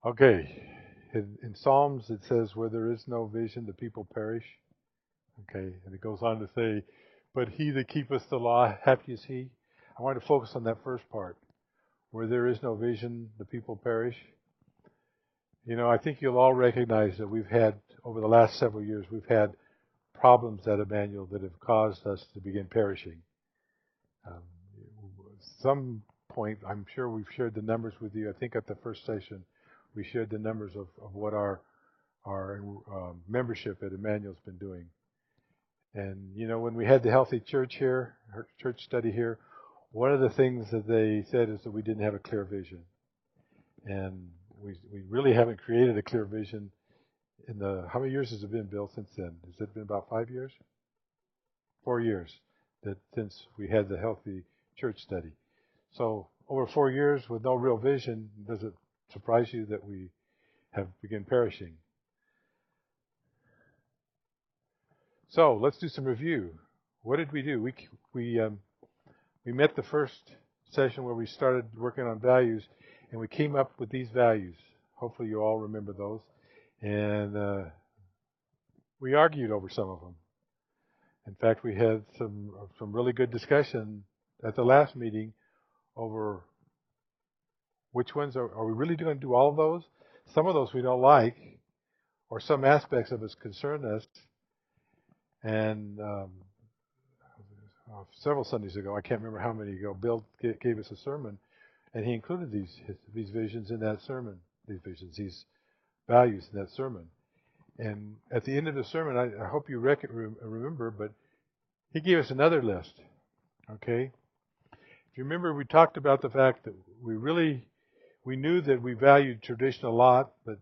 Okay. In Psalms, it says, where there is no vision, the people perish. Okay. And it goes on to say, but he that keepeth the law, happy is he. I want to focus on that first part. Where there is no vision, the people perish. You know, I think you'll all recognize that we've had, over the last several years, we've had problems at Immanuel that have caused us to begin perishing. Um, some point, I'm sure we've shared the numbers with you. I think at the first session, we shared the numbers of what our membership at Immanuel's been doing. And you know, when we had the healthy church here, church study here, one of the things that they said is that we didn't have a clear vision, and we really haven't created a clear vision in the, how many years has it been, Bill, since then? Has it been about 5 years? 4 years that since we had the healthy church study. So over 4 years with no real vision, does it surprise you that we have begun perishing? So let's do some review. What did we do? We met the first session where we started working on values, and we came up with these values. Hopefully you all remember those. And we argued over some of them. In fact, we had some really good discussion at the last meeting over which ones are we really going to do all of those? Some of those we don't like, or some aspects of us concern us. And several Sundays ago, I can't remember how many ago, Bill gave us a sermon, and he included these visions in that sermon, these values in that sermon. And at the end of the sermon, I hope you remember, but he gave us another list. Okay? If you remember, we talked about the fact that we knew that we valued tradition a lot, but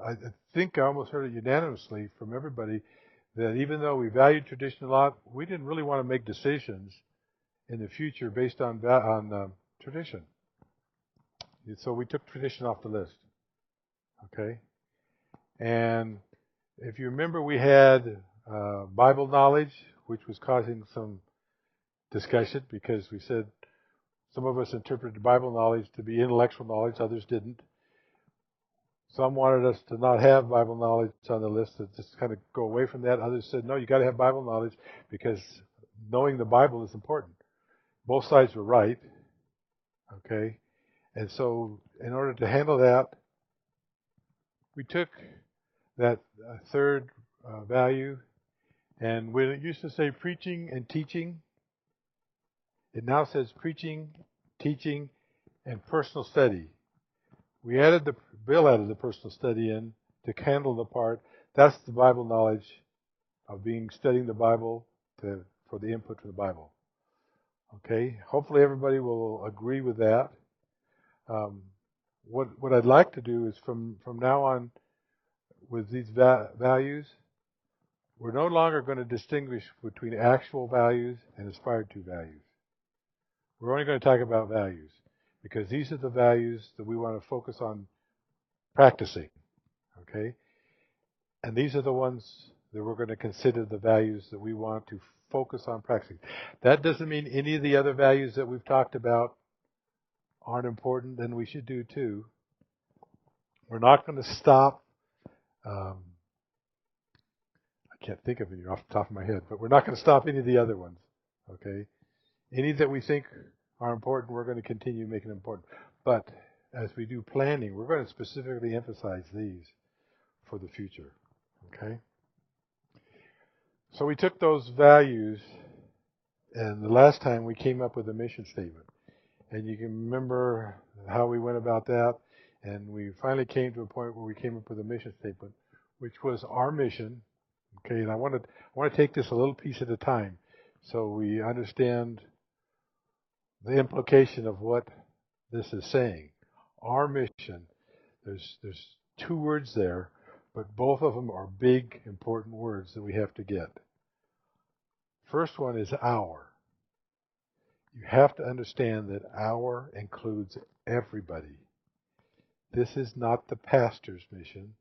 I think I almost heard it unanimously from everybody that even though we valued tradition a lot, we didn't really want to make decisions in the future based on tradition. So we took tradition off the list. Okay? And if you remember, we had Bible knowledge, which was causing some discussion because we said some of us interpreted Bible knowledge to be intellectual knowledge, others didn't. Some wanted us to not have Bible knowledge on the list, to just kind of go away from that. Others said, no, you got to have Bible knowledge because knowing the Bible is important. Both sides were right. Okay? And so in order to handle that, we took that third value, and when it used to say preaching and teaching, it now says preaching, teaching, and personal study. Bill added the personal study in to handle the part. That's the Bible knowledge of studying the Bible for the input for the Bible. Okay? Hopefully everybody will agree with that. What I'd like to do is from now on, with these values, we're no longer going to distinguish between actual values and aspired to values. We're only going to talk about values because these are the values that we want to focus on practicing. Okay? And these are the ones that we're going to consider the values that we want to focus on practicing. That doesn't mean any of the other values that we've talked about aren't important, and we should do too. We're not going to stop. I can't think of any off the top of my head, but we're not going to stop any of the other ones. Okay? Any that we think are important, we're going to continue making them important. But as we do planning, we're going to specifically emphasize these for the future. Okay? So we took those values, and the last time we came up with a mission statement. And you can remember how we went about that, and we finally came to a point where we came up with a mission statement, which was our mission. Okay, and I want to take this a little piece at a time so we understand the implication of what this is saying. Our mission, there's 2 words there, but both of them are big, important words that we have to get. First one is our. You have to understand that our includes everybody. This is not the pastor's mission.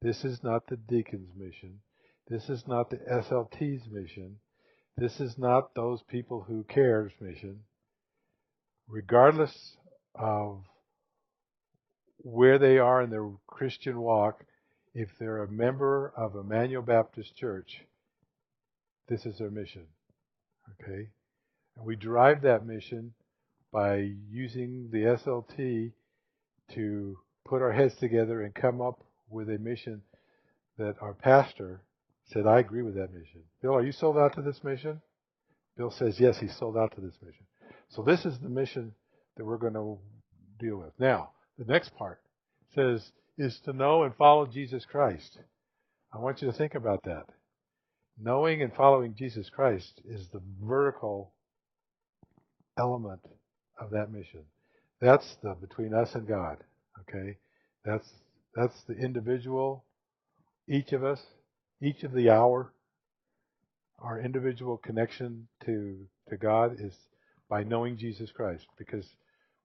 This is not the deacon's mission. This is not the SLT's mission. This is not those people who care's mission. Regardless of where they are in their Christian walk, if they're a member of Immanuel Baptist Church, this is their mission. Okay? And we drive that mission by using the SLT to put our heads together and come up with a mission that our pastor said, I agree with that mission. Bill, are you sold out to this mission? Bill says, yes, he's sold out to this mission. So this is the mission that we're going to deal with. Now, the next part says, is to know and follow Jesus Christ. I want you to think about that. Knowing and following Jesus Christ is the vertical element of that mission. That's the between us and God. Okay? That's the individual, each of us, each of the our individual connection to God is by knowing Jesus Christ. Because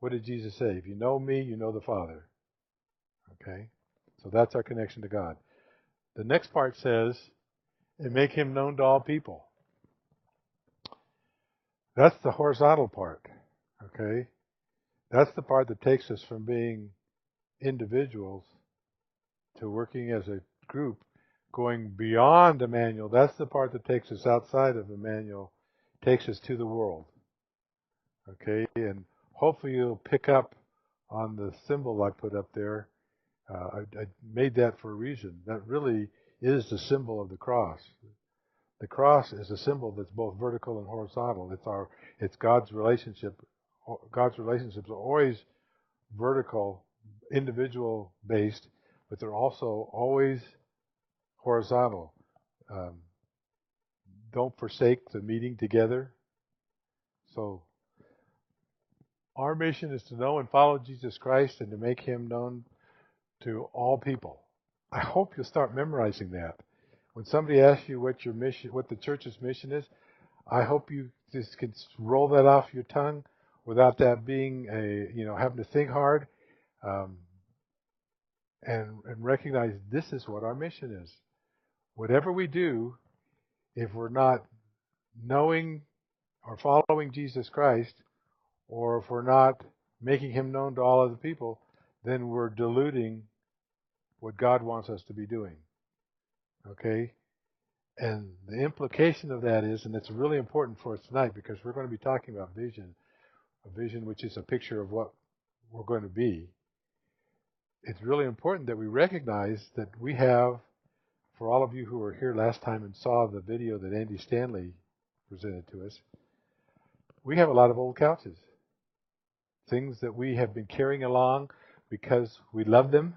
what did Jesus say? If you know me, you know the Father. Okay? So that's our connection to God. The next part says, and make him known to all people. That's the horizontal part. Okay? That's the part that takes us from being individuals to working as a group, going beyond Immanuel. That's the part that takes us outside of Immanuel, takes us to the world. Okay? And hopefully you'll pick up on the symbol I put up there. I made that for a reason. That really is the symbol of the cross. The cross is a symbol that's both vertical and horizontal. It's God's relationship. God's relationships are always vertical, individual based, but they're also always horizontal. Don't forsake the meeting together. So our mission is to know and follow Jesus Christ and to make him known to all people. I hope you'll start memorizing that. When somebody asks you what your mission, what the church's mission is, I hope you just can roll that off your tongue without that being having to think hard, and recognize this is what our mission is. Whatever we do, if we're not knowing or following Jesus Christ, or if we're not making him known to all other people, then we're diluting what God wants us to be doing. Okay? And the implication of that is, and it's really important for us tonight because we're going to be talking about vision, a vision which is a picture of what we're going to be. It's really important that we recognize that we have, for all of you who were here last time and saw the video that Andy Stanley presented to us, we have a lot of old couches. Things that we have been carrying along because we love them,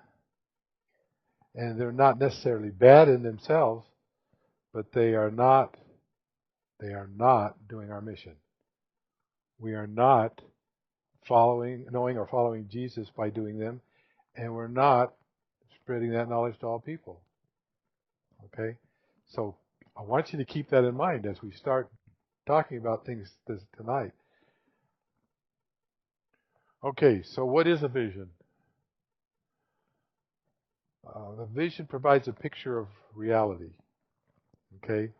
and they're not necessarily bad in themselves, but they are not doing our mission. We are not knowing or following Jesus by doing them, and we're not spreading that knowledge to all people. Okay? So I want you to keep that in mind as we start talking about things tonight. Okay, so what is a vision? The vision provides a picture of reality. Okay?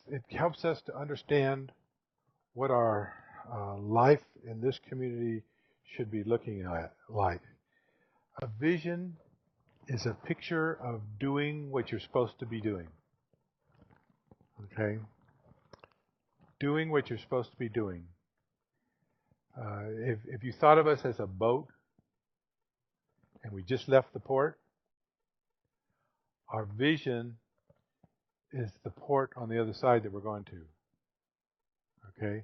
It helps us to understand what our life in this community should be looking like. A vision is a picture of doing what you're supposed to be doing. Okay? Doing what you're supposed to be doing. If you thought of us as a boat and we just left the port, our vision is the port on the other side that we're going to. Okay?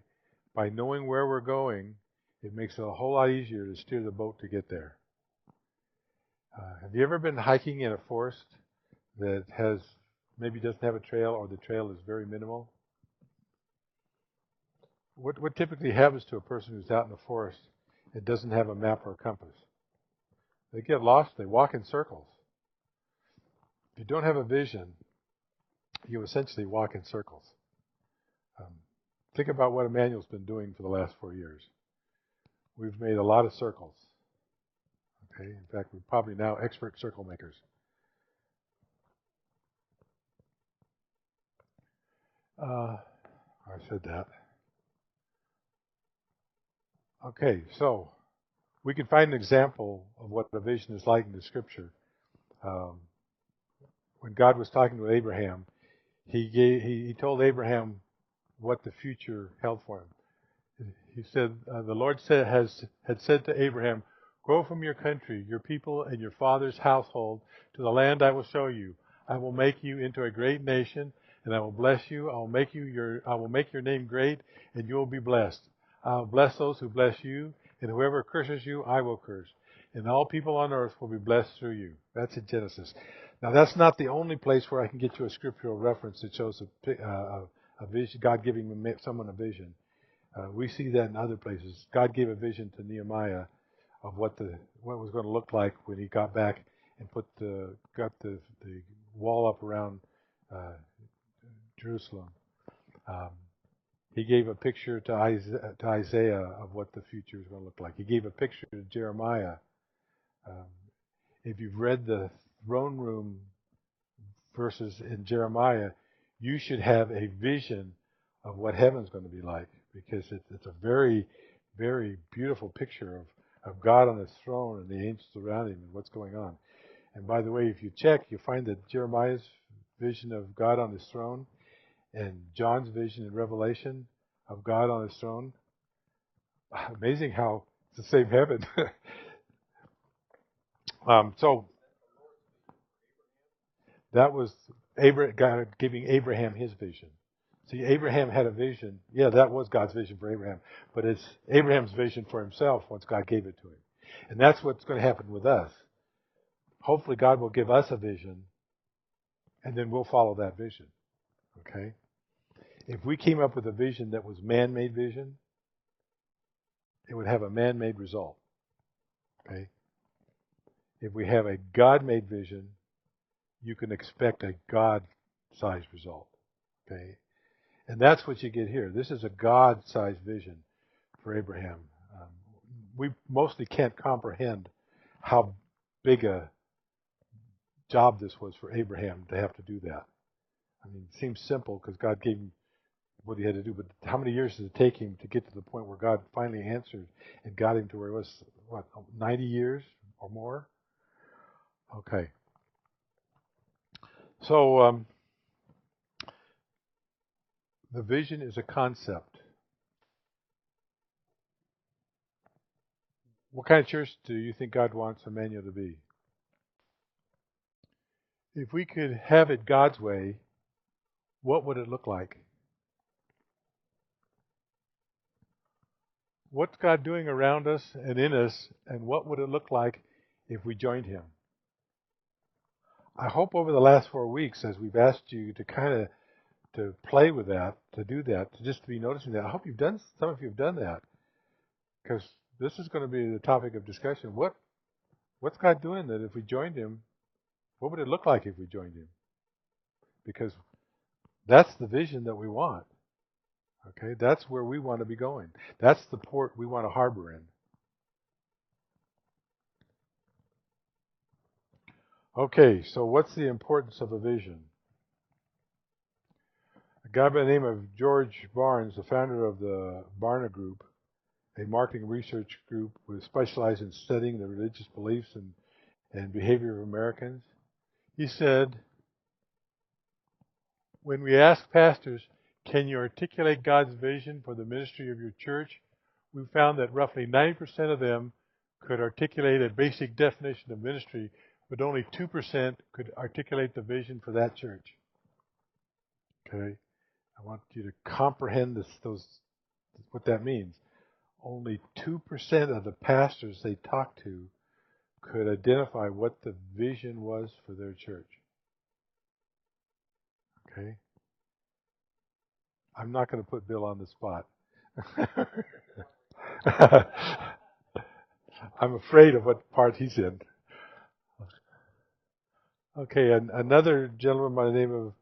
By knowing where we're going, it makes it a whole lot easier to steer the boat to get there. Have you ever been hiking in a forest that maybe doesn't have a trail, or the trail is very minimal? What typically happens to a person who's out in the forest and doesn't have a map or a compass? They get lost, they walk in circles. If you don't have a vision, you essentially walk in circles. Think about what Immanuel's been doing for the last 4 years. We've made a lot of circles. Okay? In fact, we're probably now expert circle makers. I said that. Okay, so We can find an example of what a vision is like in the Scripture. Um, when God was talking to Abraham, he told Abraham what the future held for him. He said, the Lord had said to Abraham, "Go from your country, your people, and your father's household to the land I will show you. I will make you into a great nation, and I will bless you. I will make your name great, and you will be blessed. I will bless those who bless you, and whoever curses you, I will curse. And all people on earth will be blessed through you." That's in Genesis. Now, that's not the only place where I can get you a scriptural reference that shows a vision, God giving someone a vision. We see that in other places. God gave a vision to Nehemiah of what it was going to look like when he got back and got the wall up around Jerusalem. He gave a picture to Isaiah of what the future is going to look like. He gave a picture to Jeremiah. If you've read the throne room verses in Jeremiah, you should have a vision of what heaven's going to be like, because it's a very, very beautiful picture of God on his throne and the angels around him and what's going on. And by the way, if you check, you find that Jeremiah's vision of God on his throne and John's vision in Revelation of God on his throne, amazing how it's the same heaven. So that was God giving Abraham his vision. See, Abraham had a vision. Yeah, that was God's vision for Abraham. But it's Abraham's vision for himself once God gave it to him. And that's what's going to happen with us. Hopefully God will give us a vision, and then we'll follow that vision. Okay? If we came up with a vision that was man-made vision, it would have a man-made result. Okay? If we have a God-made vision, you can expect a God-sized result. Okay? And that's what you get here. This is a God-sized vision for Abraham. We mostly can't comprehend how big a job this was for Abraham to have to do that. I mean, it seems simple because God gave him what he had to do, but how many years did it take him to get to the point where God finally answered and got him to where he was, 90 years or more? Okay. So the vision is a concept. What kind of church do you think God wants Immanuel to be? If we could have it God's way, what would it look like? What's God doing around us and in us, and what would it look like if we joined him? I hope over the last 4 weeks, as we've asked you to kind of to play with that, to do that, to just be noticing that, I hope some of you have done that, because this is going to be the topic of discussion. What's God doing that if we joined him, what would it look like if we joined him? Because that's the vision that we want. Okay, that's where we want to be going. That's the port we want to harbor in. Okay, so what's the importance of a vision? A guy by the name of George Barnes, the founder of the Barna Group, a marketing research group specialized in studying the religious beliefs and behavior of Americans, he said, when we ask pastors, can you articulate God's vision for the ministry of your church? We found that roughly 90% of them could articulate a basic definition of ministry, but only 2% could articulate the vision for that church. Okay? I want you to comprehend what that means. Only 2% of the pastors they talked to could identify what the vision was for their church. Okay? I'm not going to put Bill on the spot. I'm afraid of what part he's in. Okay, and another gentleman by the name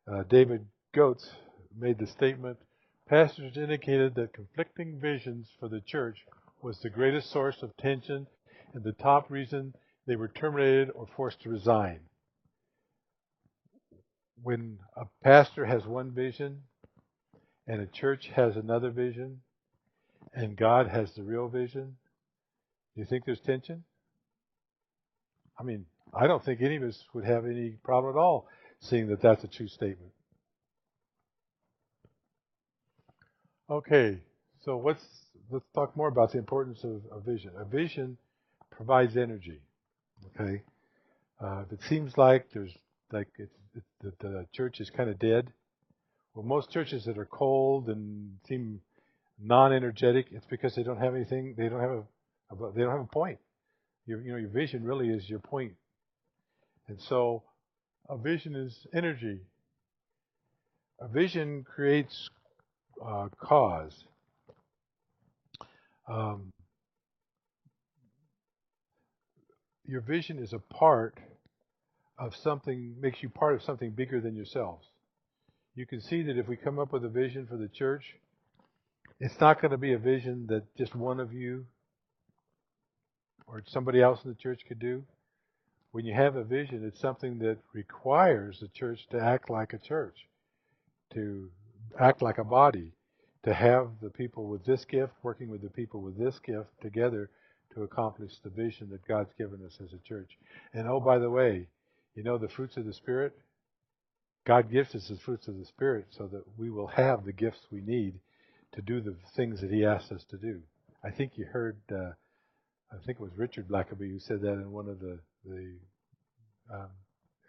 of David Goetz made the statement, pastors indicated that conflicting visions for the church was the greatest source of tension and the top reason they were terminated or forced to resign. When a pastor has one vision and a church has another vision and God has the real vision, Do you think there's tension? I mean, I don't think any of us would have any problem at all seeing that that's a true statement. Okay, so let's talk more about the importance of a vision. A vision provides energy. Okay, if it seems like the church is kind of dead, well, most churches that are cold and seem non-energetic, it's because they don't have anything. They don't have a point. Your vision really is your point. And so, a vision is energy. A vision creates cause. Um, your vision is a part of something, makes you part of something bigger than yourselves. You can see that if we come up with a vision for the church, it's not going to be a vision that just one of you or somebody else in the church could do. When you have a vision, it's something that requires the church to act like a church, to act like a body, to have the people with this gift working with the people with this gift together to accomplish the vision that God's given us as a church. And oh, by the way, the fruits of the Spirit, God gives us the fruits of the Spirit so that we will have the gifts we need to do the things that He asks us to do. I think you heard, I think it was Richard Blackaby who said that in one of the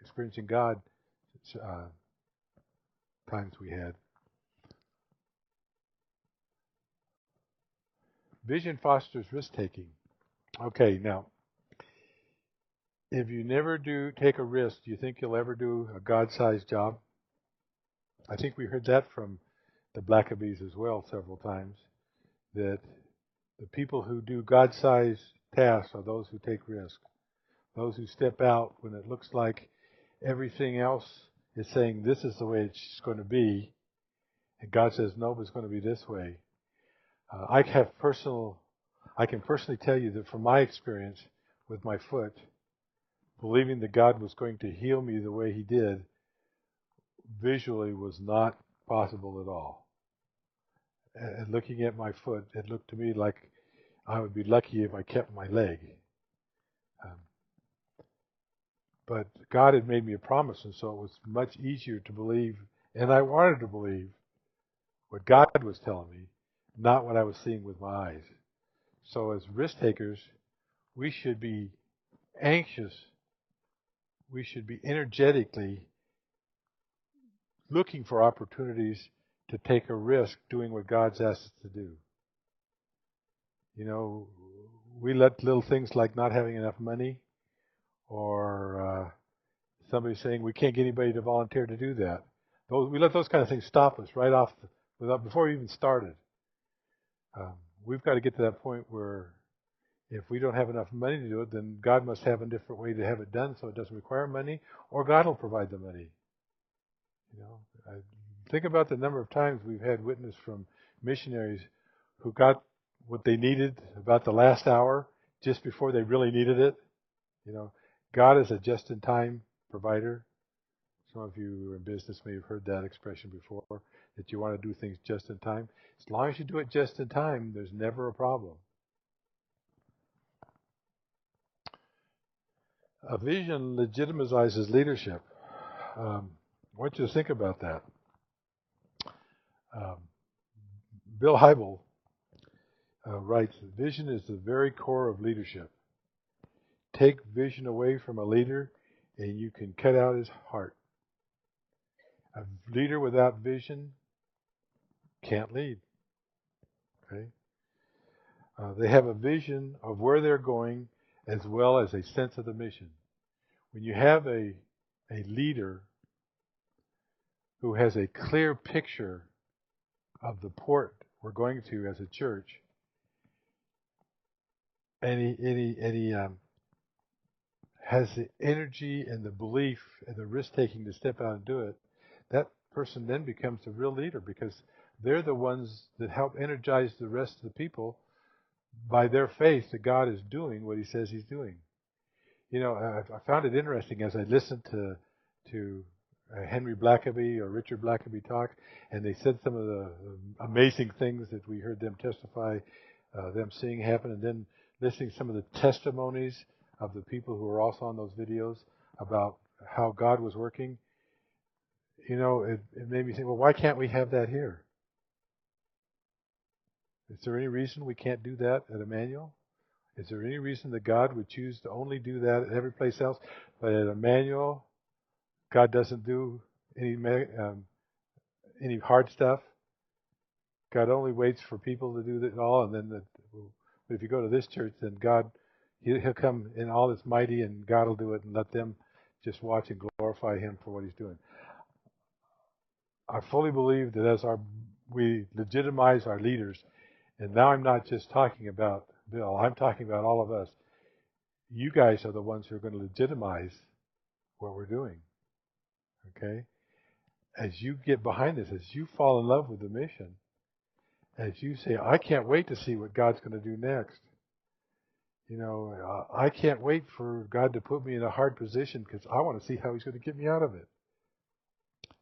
Experiencing God times we had. Vision fosters risk-taking. Okay, now, if you never do take a risk, do you think you'll ever do a God-sized job? I think we heard that from the Blackabys as well several times, that the people who do God-sized tasks are those who take risk, those who step out when it looks like everything else is saying this is the way it's going to be, and God says no, it's going to be this way. I can personally tell you that from my experience with my foot, believing that God was going to heal me the way He did, visually was not possible at all. And looking at my foot, it looked to me like I would be lucky if I kept my leg. But God had made me a promise, and so it was much easier to believe, and I wanted to believe what God was telling me, not what I was seeing with my eyes. So as risk takers, we should be anxious. We should be energetically looking for opportunities to take a risk doing what God's asked us to do. We let little things like not having enough money or somebody saying we can't get anybody to volunteer to do that. We let those kind of things stop us right off before we even started. We've got to get to that point where if we don't have enough money to do it, then God must have a different way to have it done so it doesn't require money, or God will provide the money. Think about the number of times we've had witness from missionaries who got what they needed about the last hour just before they really needed it. God is a just-in-time provider. Some of you who are in business may have heard that expression before, that you want to do things just in time. As long as you do it just in time, there's never a problem. A vision legitimizes leadership. I want you to think about that. Bill Hybel writes, vision is the very core of leadership. Take vision away from a leader and you can cut out his heart. A leader without vision can't lead. Okay? They have a vision of where they're going as well as a sense of the mission. When you have a leader who has a clear picture of the port we're going to as a church, and he has the energy and the belief and the risk-taking to step out and do it, that person then becomes a real leader because they're the ones that help energize the rest of the people by their faith that God is doing what He says He's doing. I found it interesting as I listened to Henry Blackaby or Richard Blackaby talk, and they said some of the amazing things that we heard them testify, them seeing happen, and then listening to some of the testimonies of the people who were also on those videos about how God was working, it made me think, well, why can't we have that here? Is there any reason we can't do that at Immanuel? Is there any reason that God would choose to only do that at every place else, but at Immanuel, God doesn't do any hard stuff? God only waits for people to do it all, and then but if you go to this church, then God, He'll come in all His mighty, and God will do it, and let them just watch and glorify Him for what He's doing. I fully believe that as we legitimize our leaders, and now I'm not just talking about Bill, I'm talking about all of us. You guys are the ones who are going to legitimize what we're doing. Okay? As you get behind this, as you fall in love with the mission, as you say, I can't wait to see what God's going to do next. I can't wait for God to put me in a hard position because I want to see how He's going to get me out of it.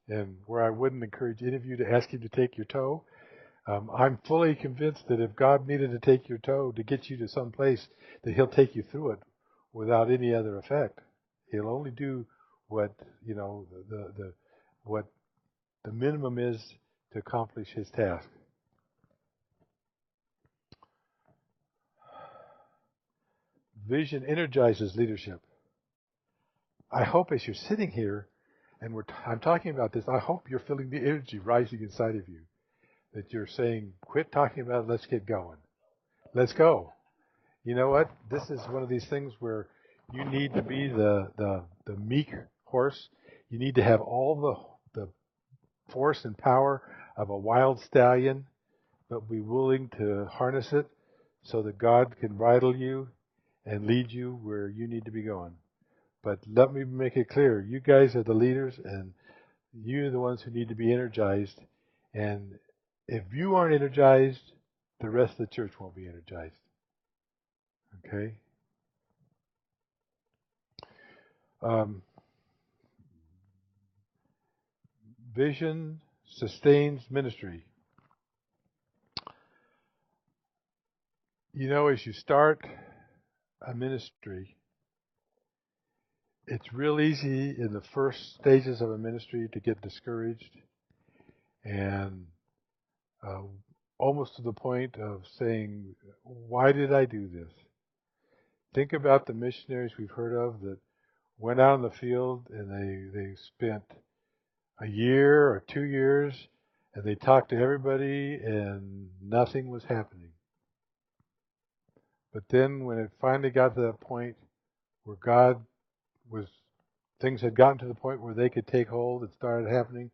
And where I wouldn't encourage any of you to ask Him to take your toe, I'm fully convinced that if God needed to take your toe to get you to some place, that He'll take you through it without any other effect. He'll only do what what the minimum is to accomplish His task. Vision energizes leadership. I hope as you're sitting here and I'm talking about this, I hope you're feeling the energy rising inside of you. That you're saying, quit talking about it, let's get going. Let's go. You know what? This is one of these things where you need to be the meek horse. You need to have all the force and power of a wild stallion, but be willing to harness it so that God can bridle you and lead you where you need to be going. But let me make it clear, you guys are the leaders, and you're the ones who need to be energized. And if you aren't energized, the rest of the church won't be energized. Okay? Vision sustains ministry. As you start a ministry, it's real easy in the first stages of a ministry to get discouraged and almost to the point of saying, why did I do this? Think about the missionaries we've heard of that went out in the field and they spent a year or 2 years and they talked to everybody and nothing was happening. But then when it finally got to that point where things had gotten to the point where they could take hold, it started happening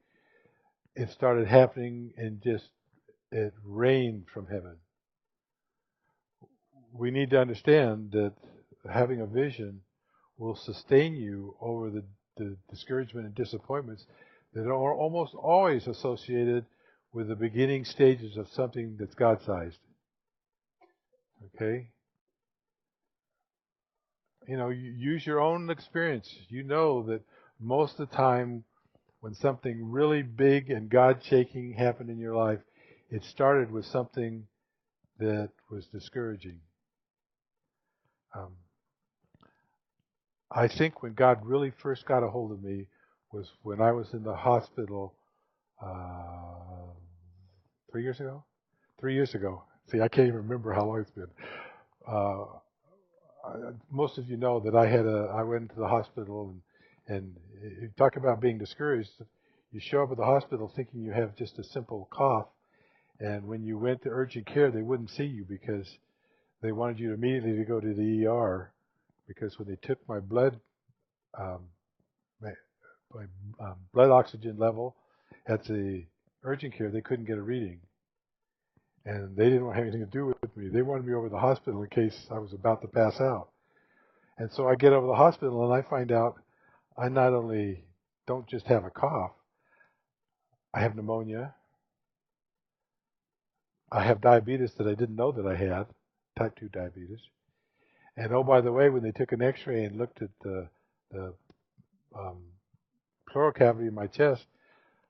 and just it rained from heaven. We need to understand that having a vision will sustain you over the discouragement and disappointments that are almost always associated with the beginning stages of something that's God-sized. Okay? You use your own experience. You know that most of the time when something really big and God-shaking happened in your life, it started with something that was discouraging. I think when God really first got a hold of me was when I was in the hospital 3 years ago? 3 years ago. See, I can't even remember how long it's been. Most of you know that I went into the hospital and you talk about being discouraged. You show up at the hospital thinking you have just a simple cough, and when you went to urgent care, they wouldn't see you because they wanted you immediately to go to the ER. Because when they took my blood, my blood oxygen level at the urgent care, they couldn't get a reading, and they didn't want to have anything to do with me. They wanted me over to the hospital in case I was about to pass out. And so I get over to the hospital and I find out I not only don't just have a cough, I have pneumonia. I have diabetes that I didn't know that I had, type 2 diabetes. And oh, by the way, when they took an x-ray and looked at the pleural cavity in my chest,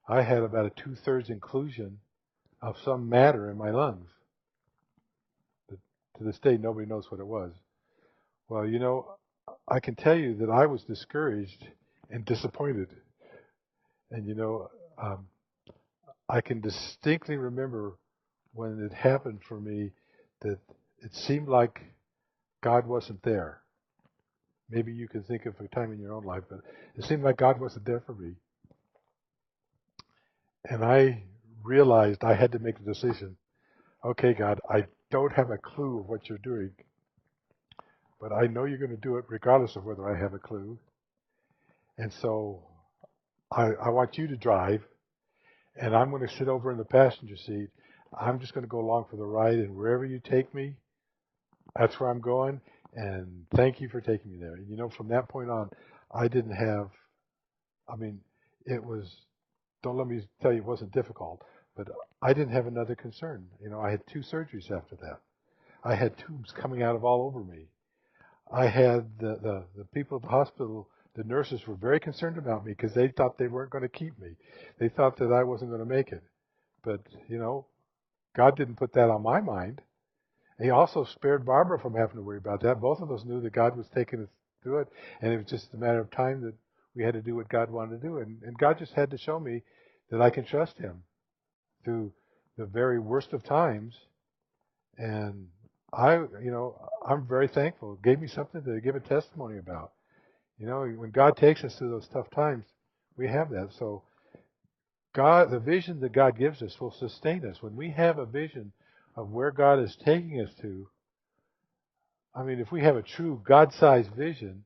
I had about a 2/3 inclusion of some matter in my lungs. to this day, nobody knows what it was. Well, I can tell you that I was discouraged and disappointed. And, um, I can distinctly remember when it happened for me that it seemed like God wasn't there. Maybe you can think of a time in your own life, but it seemed like God wasn't there for me. And I realized I had to make a decision. Okay, God, I don't have a clue of what you're doing, but I know you're going to do it regardless of whether I have a clue. And so I want you to drive, and I'm going to sit over in the passenger seat. I'm just going to go along for the ride, and wherever you take me, that's where I'm going. And thank you for taking me there. And from that point on, I didn't have, I mean, it was, don't let me tell you it wasn't difficult, but I didn't have another concern. I had 2 surgeries after that. I had tubes coming out of all over me. I had the people at the hospital, the nurses were very concerned about me because they thought they weren't going to keep me. They thought that I wasn't going to make it. But, God didn't put that on my mind. He also spared Barbara from having to worry about that. Both of us knew that God was taking us through it, and it was just a matter of time that we had to do what God wanted to do. And God just had to show me that I can trust him through the very worst of times. And I'm very thankful. It gave me something to give a testimony about. When God takes us through those tough times, we have that. So God, the vision that God gives us will sustain us. When we have a vision of where God is taking us to, if we have a true God-sized vision,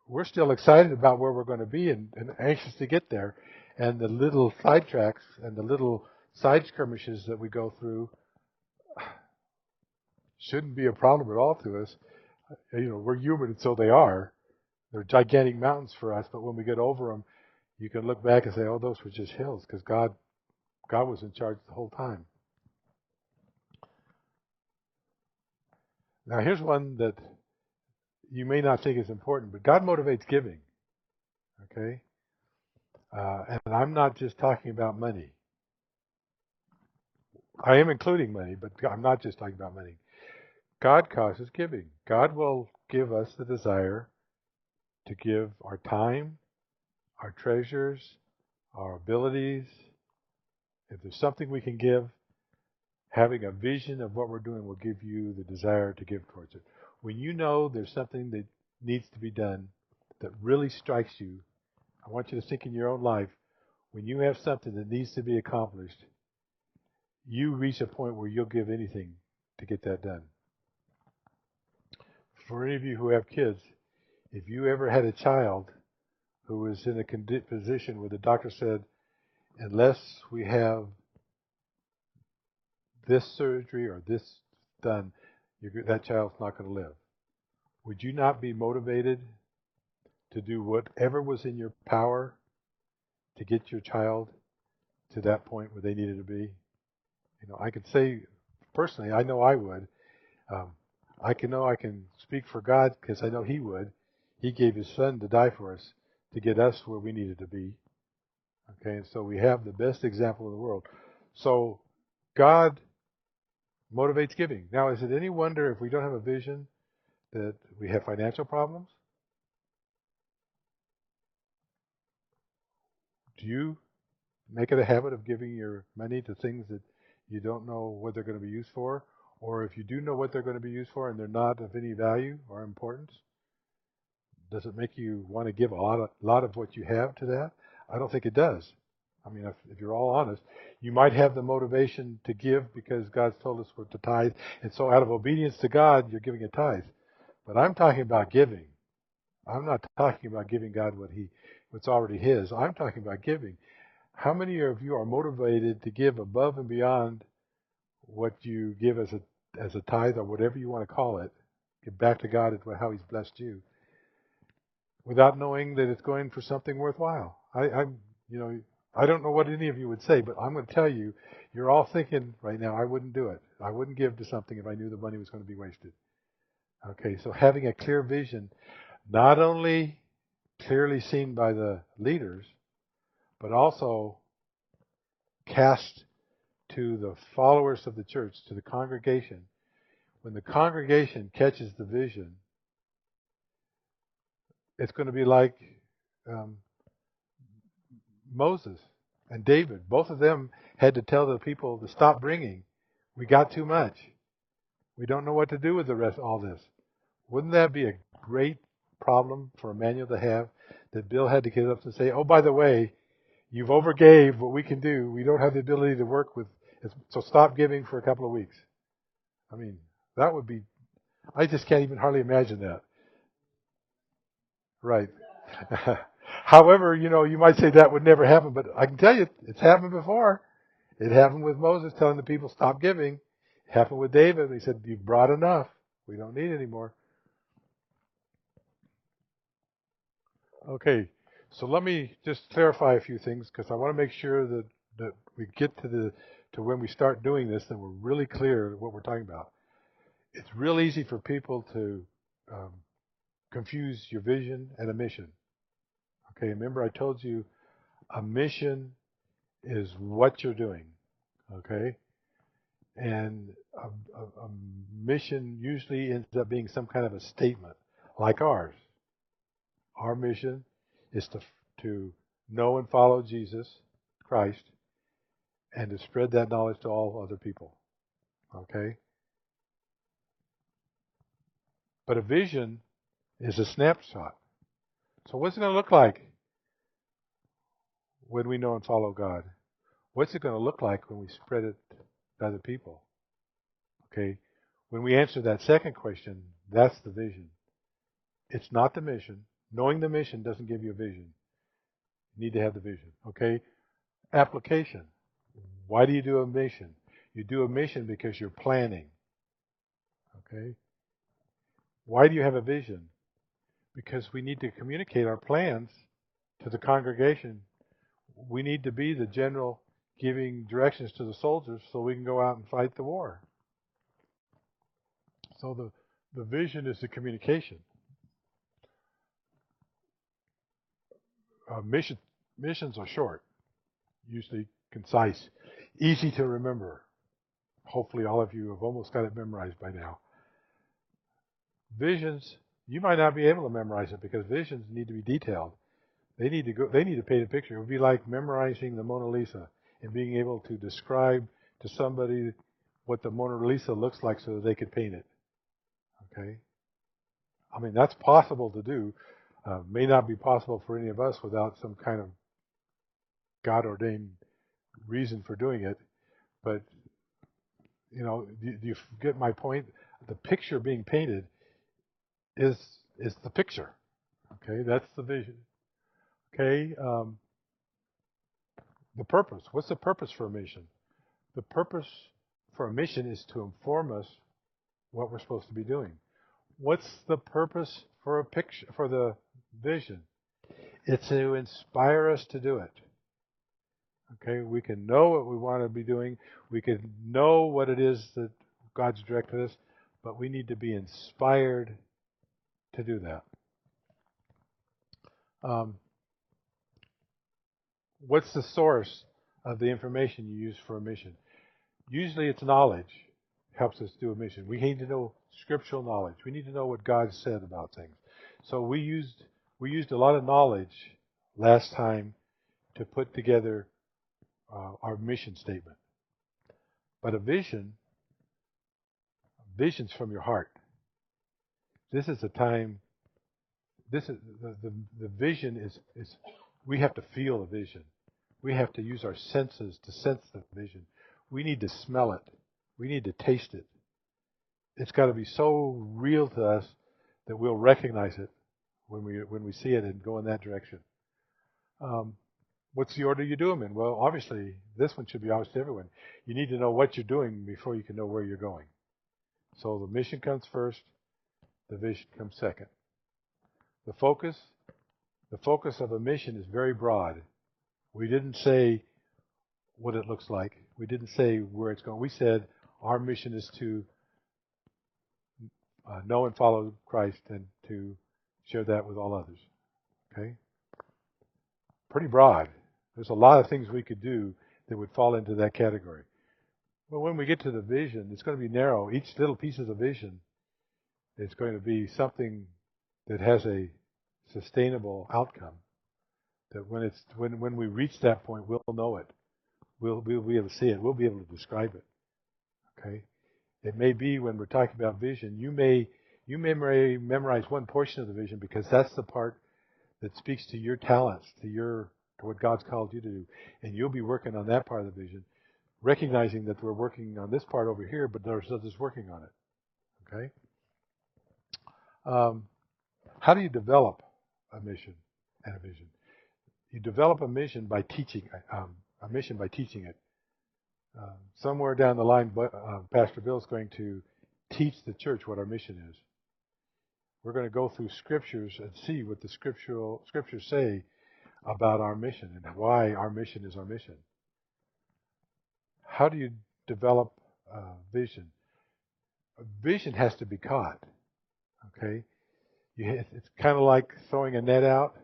we're still excited about where we're going to be and anxious to get there. And the little sidetracks and the little side skirmishes that we go through shouldn't be a problem at all to us. We're human, and so they are. They're gigantic mountains for us, but when we get over them, you can look back and say, oh, those were just hills, because God was in charge the whole time. Now, here's one that you may not think is important, but God motivates giving, okay? And I'm not just talking about money. I am including money, but I'm not just talking about money. God causes giving. God will give us the desire to give our time, our treasures, our abilities. If there's something we can give, having a vision of what we're doing will give you the desire to give towards it. When you know there's something that needs to be done that really strikes you, I want you to think in your own life, when you have something that needs to be accomplished, you reach a point where you'll give anything to get that done. For any of you who have kids, if you ever had a child who was in a position where the doctor said, unless we have this surgery or this done, that child's not going to live. Would you not be motivated to do whatever was in your power to get your child to that point where they needed to be? I could say personally, I know I would. I can speak for God because I know He would. He gave His Son to die for us to get us where we needed to be. Okay, and so we have the best example in the world. So God motivates giving. Now, is it any wonder if we don't have a vision that we have financial problems? Do you make it a habit of giving your money to things that you don't know what they're going to be used for? Or if you do know what they're going to be used for and they're not of any value or importance, does it make you want to give a lot of what you have to that? I don't think it does. If you're all honest, you might have the motivation to give because God's told us we're to tithe, and so out of obedience to God, you're giving a tithe. But I'm talking about giving. I'm not talking about giving God what's already His. I'm talking about giving. How many of you are motivated to give above and beyond what you give as a tithe or whatever you want to call it? Give back to God at how He's blessed you, without knowing that it's going for something worthwhile. I don't know what any of you would say, but I'm going to tell you, you're all thinking right now, I wouldn't do it. I wouldn't give to something if I knew the money was going to be wasted. Okay, so having a clear vision, not only clearly seen by the leaders, but also cast to the followers of the church, to the congregation. When the congregation catches the vision, it's going to be like um, Moses and David. Both of them had to tell the people to stop bringing. We got too much. We don't know what to do with the rest of all this. Wouldn't that be a great problem for Immanuel to have? That Bill had to get up and say, oh, by the way, you've overgave what we can do. We don't have the ability to work with, so stop giving for a couple of weeks. I mean, that would be, I just can't even hardly imagine that. Right. However, you might say that would never happen, but I can tell you it's happened before. It happened with Moses telling the people, stop giving. It happened with David. He said, you've brought enough. We don't need any more. Okay, so let me just clarify a few things because I want to make sure that we get to when we start doing this, that we're really clear what we're talking about. It's real easy for people to um, confuse your vision and a mission. Okay, remember I told you a mission is what you're doing. Okay, and a mission usually ends up being some kind of a statement, like ours. Our mission is to know and follow Jesus Christ and to spread that knowledge to all other people. Okay? But a vision is a snapshot. So what's it going to look like when we know and follow God? What's it going to look like when we spread it to other people? Okay? When we answer that second question, that's the vision. It's not the mission. Knowing the mission doesn't give you a vision. You need to have the vision. Okay? Application. Why do you do a mission? You do a mission because you're planning. Okay? Why do you have a vision? Because we need to communicate our plans to the congregation. We need to be the general giving directions to the soldiers so we can go out and fight the war. So the vision is the communication. Missions are short, usually concise, easy to remember. Hopefully all of you have almost got it memorized by now. Visions, you might not be able to memorize it because visions need to be detailed. They need to paint a picture. It would be like memorizing the Mona Lisa and being able to describe to somebody what the Mona Lisa looks like so that they could paint it. Okay? I mean, that's possible to do. May not be possible for any of us without some kind of God-ordained reason for doing it. But, do you get my point? The picture being painted is the picture. Okay? That's the vision. Okay? The purpose. What's the purpose for a mission? The purpose for a mission is to inform us what we're supposed to be doing. What's the purpose for a picture, for the vision? It's to inspire us to do it. Okay, we can know what we want to be doing. We can know what it is that God's directed us, but we need to be inspired to do that. What's the source of the information you use for a mission? Usually it's knowledge helps us do a mission. We need to know scriptural knowledge. We need to know what God said about things. So we used a lot of knowledge last time to put together our mission statement. But vision's from your heart. This is a time. This is the vision is we have to feel the vision. We have to use our senses to sense the vision. We need to smell it. We need to taste it. It's got to be so real to us that we'll recognize it when we see it and go in that direction. What's the order you do them in? Well, obviously, this one should be obvious to everyone. You need to know what you're doing before you can know where you're going. So the mission comes first. The vision comes second. The focus of a mission is very broad. We didn't say what it looks like. We didn't say where it's going. We said our mission is to know and follow Christ and to share that with all others. Okay? Pretty broad. There's a lot of things we could do that would fall into that category. Well, when we get to the vision, it's going to be narrow. Each little piece of the vision is going to be something that has a sustainable outcome. That when we reach that point, we'll know it. We'll be able to see it. We'll be able to describe it. Okay. It may be when we're talking about vision, you may memorize one portion of the vision because that's the part that speaks to your talents, to what God's called you to do, and you'll be working on that part of the vision, recognizing that we're working on this part over here, but there's others working on it. Okay. How do you develop a mission and a vision? You develop a mission by teaching it. Somewhere down the line, Pastor Bill is going to teach the church what our mission is. We're going to go through scriptures and see what the scriptures say about our mission and why our mission is our mission. How do you develop vision? A vision has to be caught. Okay, it's kind of like throwing a net out,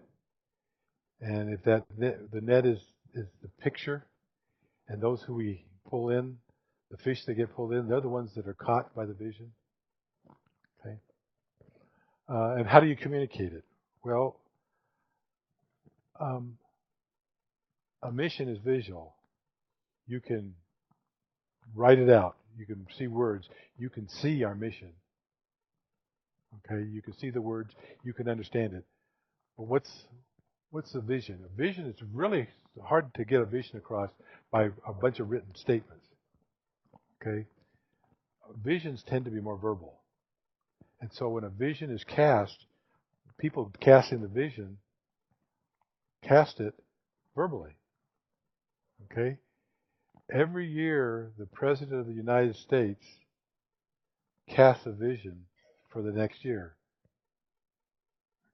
and if the net is the picture, and those who we pull in, the fish that get pulled in, they're the ones that are caught by the vision. Okay, and how do you communicate it? Well, a mission is visual. You can write it out. You can see words. You can see our mission. Okay, you can see the words. You can understand it. But what's the vision? A vision is really hard to get a vision across by a bunch of written statements. Okay, visions tend to be more verbal, and so when a vision is cast, people casting the vision cast it verbally. Okay, every year the President of the United States casts a vision for the next year.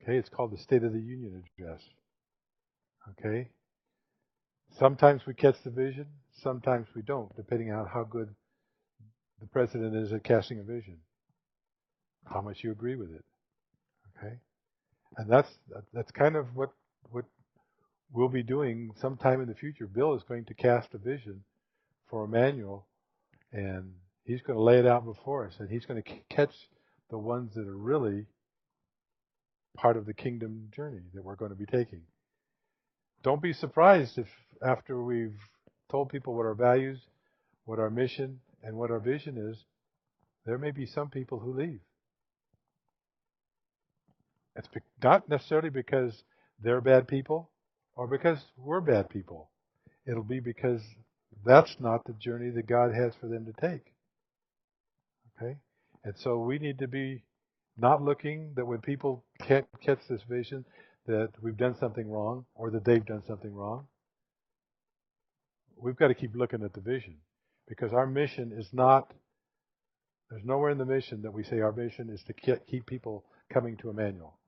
Okay, it's called the State of the Union Address. Okay, sometimes we catch the vision, sometimes we don't, depending on how good the president is at casting a vision, how much you agree with it. Okay, and that's kind of what we'll be doing sometime in the future. Bill is going to cast a vision for Immanuel, and he's going to lay it out before us, and he's going to catch the ones that are really part of the kingdom journey that we're going to be taking. Don't be surprised if after we've told people what our values, what our mission, and what our vision is, there may be some people who leave. It's not necessarily because they're bad people or because we're bad people. It'll be because that's not the journey that God has for them to take. Okay? And so we need to be not looking that when people can't catch this vision that we've done something wrong or that they've done something wrong. We've got to keep looking at the vision because our mission is not, there's nowhere in the mission that we say our mission is to keep people coming to Immanuel.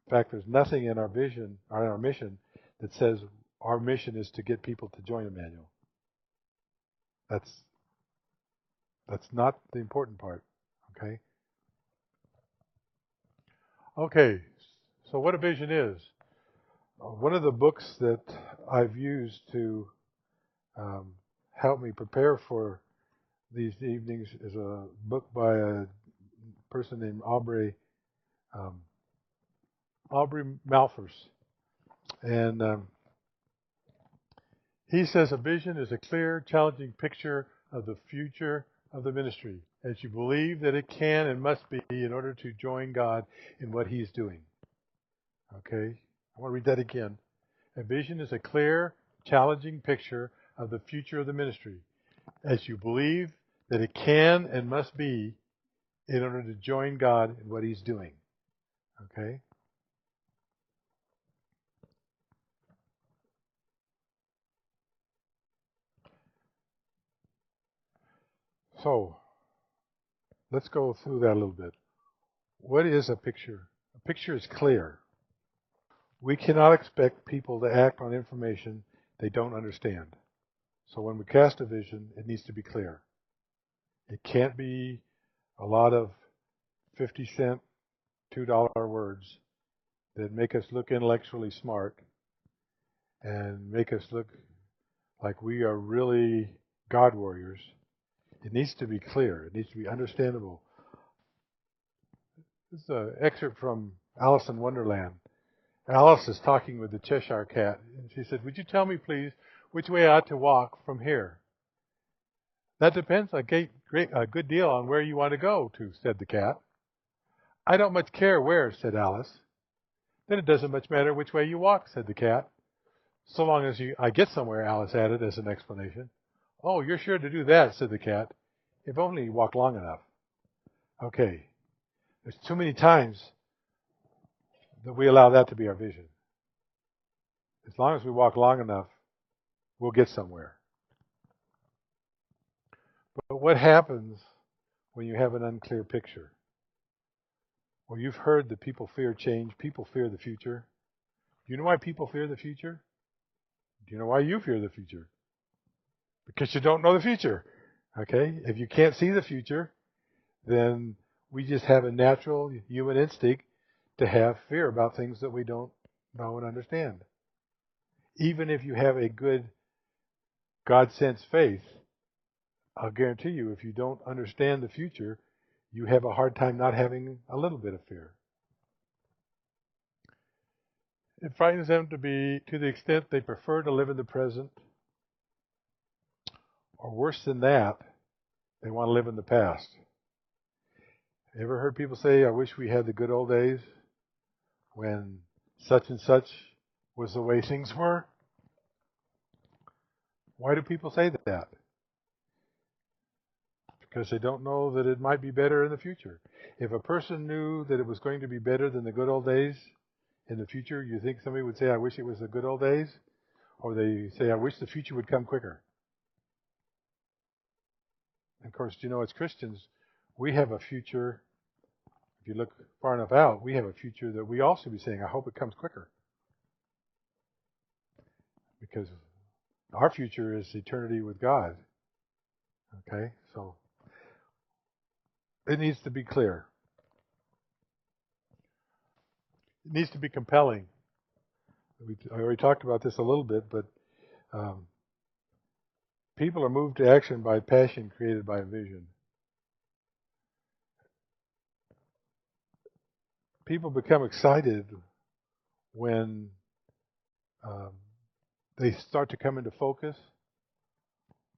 In fact, there's nothing in our vision or in our mission that says our mission is to get people to join Immanuel. That's not the important part. Okay? Okay, so what a vision is. One of the books that I've used to help me prepare for these evenings is a book by a person named Aubrey Malthus. And he says a vision is a clear, challenging picture of the future of the ministry as you believe that it can and must be in order to join God in what He's doing. Okay? I want to read that again. A vision is a clear, challenging picture of the future of the ministry as you believe that it can and must be in order to join God in what He's doing. Okay? So, let's go through that a little bit. What is a picture? A picture is clear. We cannot expect people to act on information they don't understand. So when we cast a vision, it needs to be clear. It can't be a lot of 50-cent, $2 words that make us look intellectually smart and make us look like we are really God warriors, it needs to be clear. It needs to be understandable. This is an excerpt from Alice in Wonderland. Alice is talking with the Cheshire Cat, and she said, "Would you tell me, please, which way I ought to walk from here?" "That depends a good deal on where you want to go to," said the cat. "I don't much care where," said Alice. "Then it doesn't much matter which way you walk," said the cat. "So long as I get somewhere," Alice added as an explanation. "Oh, you're sure to do that," said the cat, "if only you walk long enough." Okay, there's too many times that we allow that to be our vision. As long as we walk long enough, we'll get somewhere. But what happens when you have an unclear picture? Well, you've heard that people fear change. People fear the future. Do you know why people fear the future? Do you know why you fear the future? Because you don't know the future. Okay? If you can't see the future, then we just have a natural human instinct to have fear about things that we don't know and understand. Even if you have a good God-sensed faith, I'll guarantee you, if you don't understand the future, you have a hard time not having a little bit of fear. It frightens them to the extent they prefer to live in the present, or worse than that, they want to live in the past. Ever heard people say, "I wish we had the good old days when such and such was the way things were"? Why do people say that? Because they don't know that it might be better in the future. If a person knew that it was going to be better than the good old days in the future, you think somebody would say, "I wish it was the good old days"? Or they say, "I wish the future would come quicker"? And of course, as Christians, we have a future. If you look far enough out, we have a future that we also be saying, "I hope it comes quicker." Because our future is eternity with God. Okay? So it needs to be clear. It needs to be compelling. I already talked about this a little bit, but people are moved to action by passion created by a vision. People become excited when they start to come into focus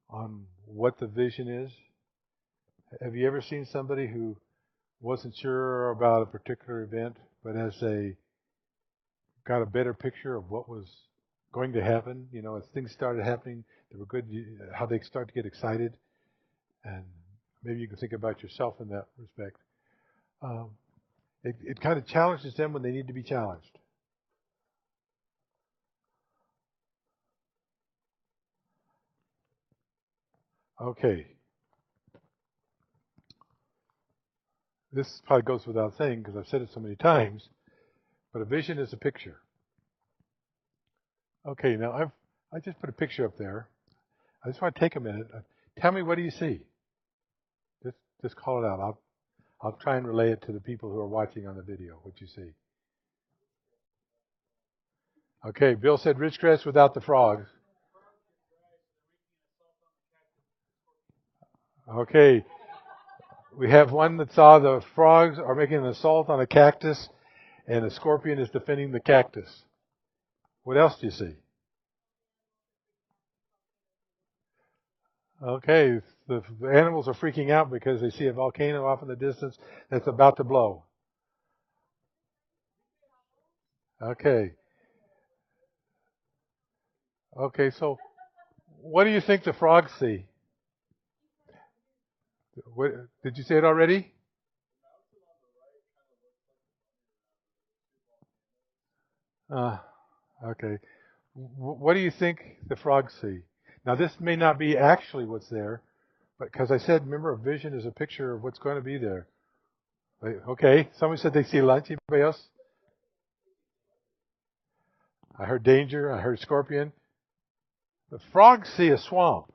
on what the vision is. Have you ever seen somebody who wasn't sure about a particular event, but as they got a better picture of what was going to happen, as things started happening, they were good, how they start to get excited, and maybe you can think about yourself in that respect. It kind of challenges them when they need to be challenged. Okay. This probably goes without saying because I've said it so many times, but a vision is a picture. Okay, now I just put a picture up there. I just want to take a minute. Tell me, what do you see? Just call it out. I'll try and relay it to the people who are watching on the video, what you see. Okay, Bill said ridgegrass without the frogs. Okay, we have one that saw the frogs are making an assault on a cactus, and a scorpion is defending the cactus. What else do you see? Okay, the animals are freaking out because they see a volcano off in the distance that's about to blow. Okay. Okay, so what do you think the frogs see? What, did you say it already? Okay. What do you think the frogs see? Now, this may not be actually what's there, but because I said, remember, a vision is a picture of what's going to be there. Okay, somebody said they see lunch. Anybody else? I heard danger. I heard scorpion. The frogs see a swamp.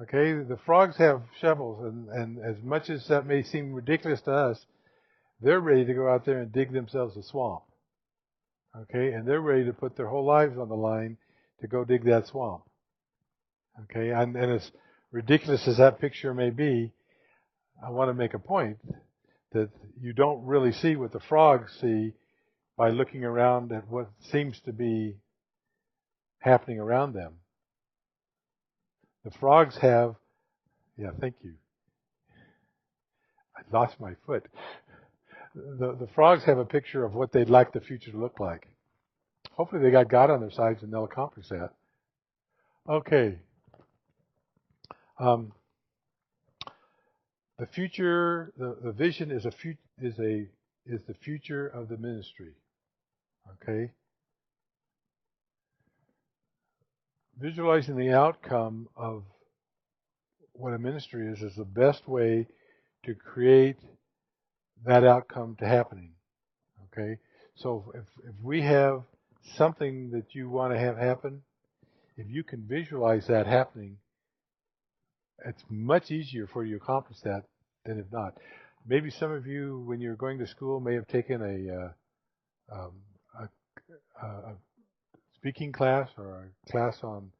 Okay, the frogs have shovels, and as much as that may seem ridiculous to us, they're ready to go out there and dig themselves a swamp. Okay, and they're ready to put their whole lives on the line to go dig that swamp. Okay, and as ridiculous as that picture may be, I want to make a point that you don't really see what the frogs see by looking around at what seems to be happening around them. The frogs have, yeah, thank you. I lost my foot. The frogs have a picture of what they'd like the future to look like. Hopefully they got God on their sides and they'll accomplish that. Okay. The future, the vision is the future of the ministry. Okay. Visualizing the outcome of what a ministry is the best way to create that outcome to happening. Okay. So if we have something that you want to have happen, if you can visualize that happening, it's much easier for you to accomplish that than if not. Maybe some of you, when you're going to school, may have taken a speaking class or a class on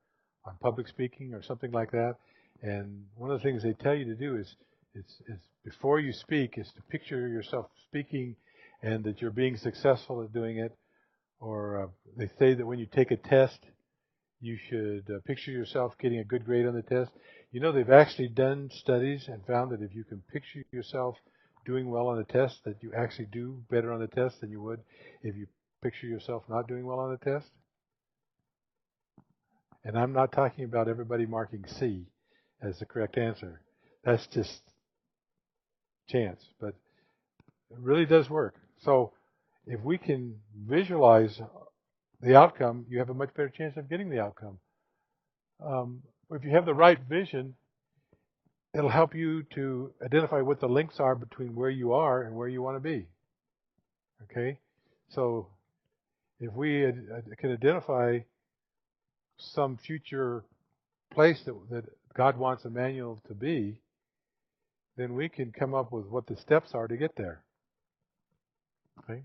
public speaking or something like that. And one of the things they tell you to do is before you speak is to picture yourself speaking and that you're being successful at doing it. Or they say that when you take a test, you should picture yourself getting a good grade on the test. You know, they've actually done studies and found that if you can picture yourself doing well on the test, that you actually do better on the test than you would if you picture yourself not doing well on the test. And I'm not talking about everybody marking C as the correct answer. That's just chance, but it really does work. So if we can visualize the outcome, you have a much better chance of getting the outcome. If you have the right vision, it'll help you to identify what the links are between where you are and where you want to be. Okay? So if we can identify some future place that God wants Immanuel to be, then we can come up with what the steps are to get there. Okay?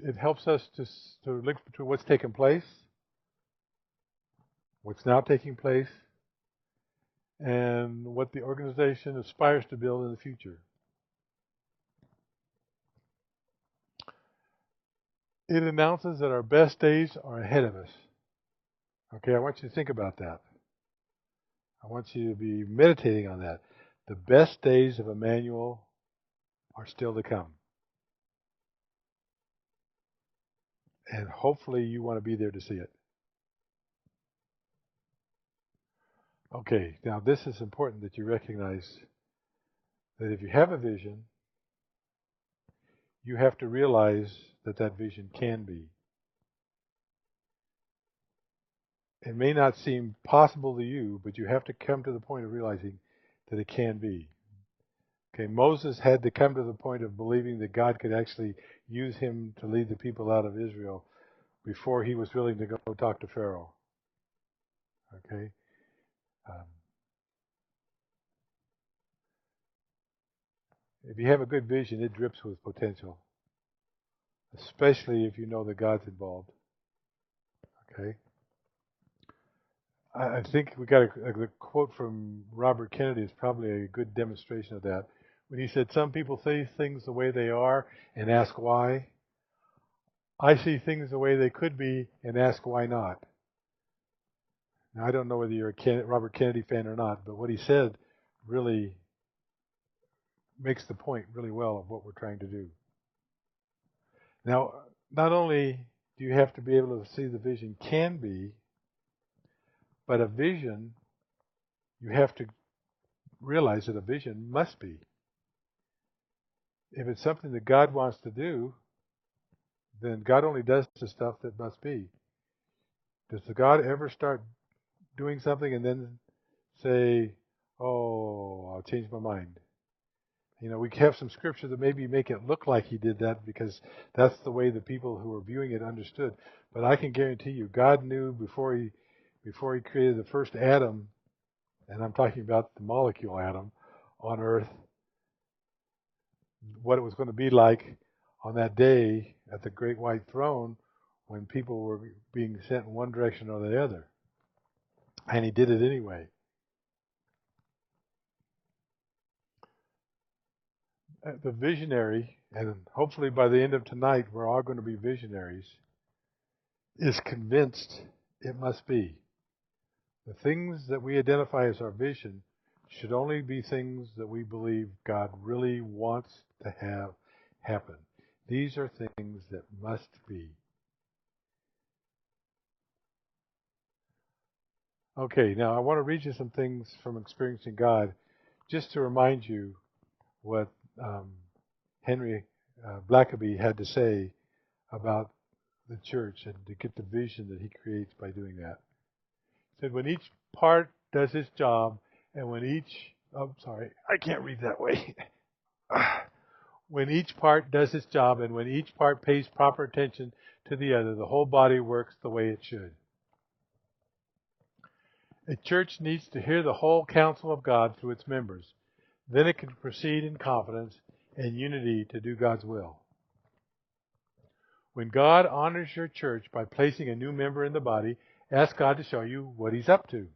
It helps us to link between what's taken place, what's now taking place, and what the organization aspires to build in the future. It announces that our best days are ahead of us. Okay, I want you to think about that. I want you to be meditating on that. The best days of Immanuel are still to come. And hopefully you want to be there to see it. Okay, now this is important that you recognize that if you have a vision, you have to realize that that vision can be. It may not seem possible to you, but you have to come to the point of realizing that it can be. Okay, Moses had to come to the point of believing that God could actually use him to lead the people out of Israel before he was willing to go talk to Pharaoh. Okay? If you have a good vision, it drips with potential, especially if you know that God's involved. Okay? I think we got a quote from Robert Kennedy is probably a good demonstration of that. When he said, "Some people say things the way they are and ask why. I see things the way they could be and ask why not." Now, I don't know whether you're a Robert Kennedy fan or not, but what he said really makes the point really well of what we're trying to do. Now, not only do you have to be able to see the vision can be, but a vision, you have to realize that a vision must be. If it's something that God wants to do, then God only does the stuff that must be. Does the God ever start doing something and then say, "Oh, I'll change my mind"? You know, we have some scripture that maybe make it look like he did that because that's the way the people who were viewing it understood. But I can guarantee you, God knew before he created the first atom, and I'm talking about the molecule atom on Earth, what it was going to be like on that day at the great white throne when people were being sent in one direction or the other. And he did it anyway. The visionary, and hopefully by the end of tonight we're all going to be visionaries, is convinced it must be. The things that we identify as our vision should only be things that we believe God really wants to have happen. These are things that must be. Okay, now I want to read you some things from Experiencing God, just to remind you what Henry Blackaby had to say about the church and to get the vision that he creates by doing that. He said, when each part does its job, and when each, I can't read that way. When each part does its job, and when each part pays proper attention to the other, the whole body works the way it should. A church needs to hear the whole counsel of God through its members. Then it can proceed in confidence and unity to do God's will. When God honors your church by placing a new member in the body, ask God to show you what He's up to.